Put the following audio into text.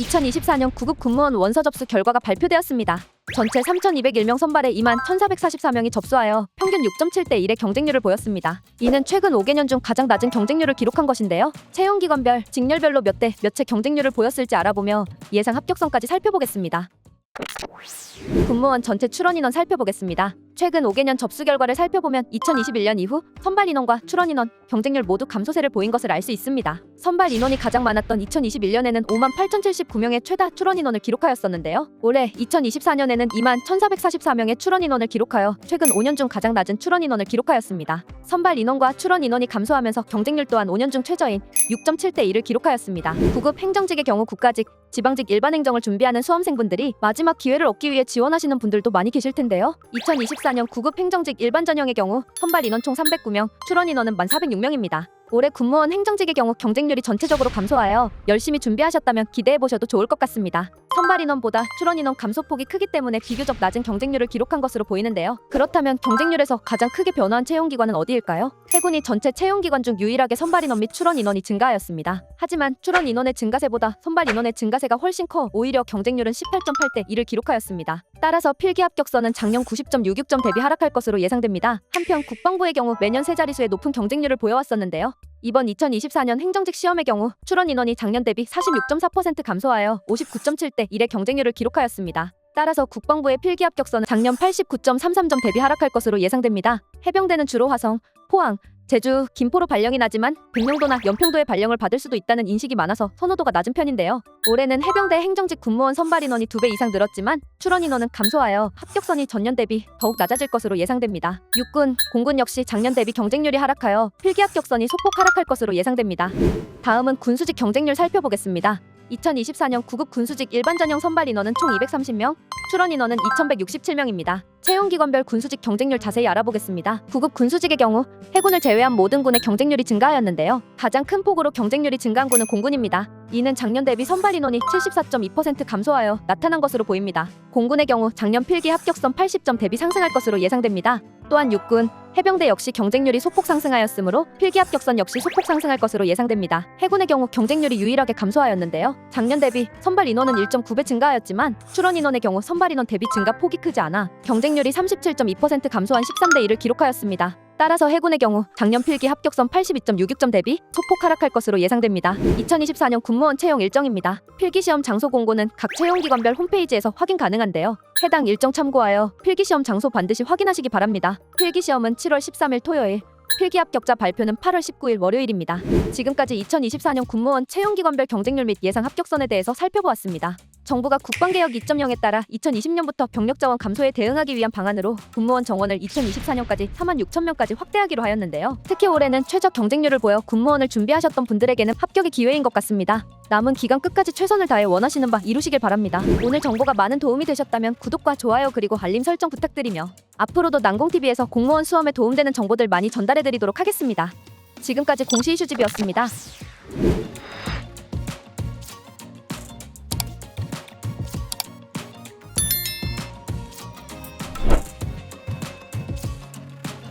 2024년 9급 군무원 원서 접수 결과가 발표되었습니다. 전체 3,201명 선발에 21,144명이 접수하여 평균 6.7대 1의 경쟁률을 보였습니다. 이는 최근 5개년 중 가장 낮은 경쟁률을 기록한 것인데요. 채용기관별, 직렬별로 몇 대 몇의 경쟁률을 보였을지 알아보며 예상 합격선까지 살펴보겠습니다. 군무원 전체 출원 인원 살펴보겠습니다. 최근 5개년 접수 결과를 살펴보면 2021년 이후 선발 인원과 출원 인원, 경쟁률 모두 감소세를 보인 것을 알 수 있습니다. 선발 인원이 가장 많았던 2021년에는 58,079명의 최다 출원 인원을 기록하였었는데요. 올해 2024년에는 21,444명의 출원 인원을 기록하여 최근 5년 중 가장 낮은 출원 인원을 기록하였습니다. 선발 인원과 출원 인원이 감소하면서 경쟁률 또한 5년 중 최저인 6.7대 1을 기록하였습니다. 9급 행정직의 경우 국가직, 지방직 일반 행정을 준비하는 수험생분들이 마지막 기회를 얻기 위해 지원하시는 분들도 많이 계실 텐데요. 2024년 9급 행정직 일반 전형의 경우 선발 인원 총 309명, 출원 인원은 1,406명입니다. 올해 군무원 행정직의 경우 경쟁률이 전체적으로 감소하여 열심히 준비하셨다면 기대해보셔도 좋을 것 같습니다. 선발 인원보다 출원 인원 감소폭이 크기 때문에 비교적 낮은 경쟁률을 기록한 것으로 보이는데요. 그렇다면 경쟁률에서 가장 크게 변화한 채용기관은 어디일까요? 해군이 전체 채용기관 중 유일하게 선발 인원 및 출원 인원이 증가하였습니다. 하지만 출원 인원의 증가세보다 선발 인원의 증가세가 훨씬 커 오히려 경쟁률은 18.8대 1을 기록하였습니다. 따라서 필기 합격선은 작년 90.66점 대비 하락할 것으로 예상됩니다. 한편 국방부의 경우 매년 세 자릿수의 높은 경쟁률을 보여왔었는데요. 이번 2024년 행정직 시험의 경우 출원 인원이 작년 대비 46.4% 감소하여 59.7대 1의 경쟁률을 기록하였습니다. 따라서 국방부의 필기 합격선은 작년 89.33점 대비 하락할 것으로 예상됩니다. 해병대는 주로 화성, 포항, 제주, 김포로 발령이 나지만 백령도나 연평도의 발령을 받을 수도 있다는 인식이 많아서 선호도가 낮은 편인데요. 올해는 해병대 행정직 군무원 선발 인원이 2배 이상 늘었지만 출원 인원은 감소하여 합격선이 전년 대비 더욱 낮아질 것으로 예상됩니다. 육군, 공군 역시 작년 대비 경쟁률이 하락하여 필기 합격선이 소폭 하락할 것으로 예상됩니다. 다음은 군수직 경쟁률 살펴보겠습니다. 2024년 9급 군수직 일반 전형 선발 인원은 총 230명, 출원 인원은 2,167명입니다. 채용기관별 군수직 경쟁률 자세히 알아보겠습니다. 9급 군수직의 경우 해군을 제외한 모든 군의 경쟁률이 증가하였는데요. 가장 큰 폭으로 경쟁률이 증가한 군은 공군입니다. 이는 작년 대비 선발 인원이 74.2% 감소하여 나타난 것으로 보입니다. 공군의 경우 작년 필기 합격선 80점 대비 상승할 것으로 예상됩니다. 또한 육군, 해병대 역시 경쟁률이 소폭 상승하였으므로 필기 합격선 역시 소폭 상승할 것으로 예상됩니다. 해군의 경우 경쟁률이 유일하게 감소하였는데요. 작년 대비 선발 인원은 1.9배 증가하였지만 출원 인원의 경우 선발 인원 대비 증가 폭이 크지 않아 경쟁률이 37.2% 감소한 13대 1을 기록하였습니다. 따라서 해군의 경우 작년 필기 합격선 82.66점 대비 소폭 하락할 것으로 예상됩니다. 2024년 군무원 채용 일정입니다. 필기시험 장소 공고는 각 채용기관별 홈페이지에서 확인 가능한데요. 해당 일정 참고하여 필기시험 장소 반드시 확인하시기 바랍니다. 필기시험은 7월 13일 토요일, 필기 합격자 발표는 8월 19일 월요일입니다. 지금까지 2024년 군무원 채용기관별 경쟁률 및 예상 합격선에 대해서 살펴보았습니다. 정부가 국방개혁 2.0에 따라 2020년부터 병력자원 감소에 대응하기 위한 방안으로 군무원 정원을 2024년까지 46,000명까지 확대하기로 하였는데요. 특히 올해는 최저 경쟁률을 보여 군무원을 준비하셨던 분들에게는 합격의 기회인 것 같습니다. 남은 기간 끝까지 최선을 다해 원하시는 바 이루시길 바랍니다. 오늘 정보가 많은 도움이 되셨다면 구독과 좋아요 그리고 알림 설정 부탁드리며 앞으로도 난공TV에서 공무원 수험에 도움되는 정보들 많이 전달해드리도록 하겠습니다. 지금까지 공시 이슈집이었습니다.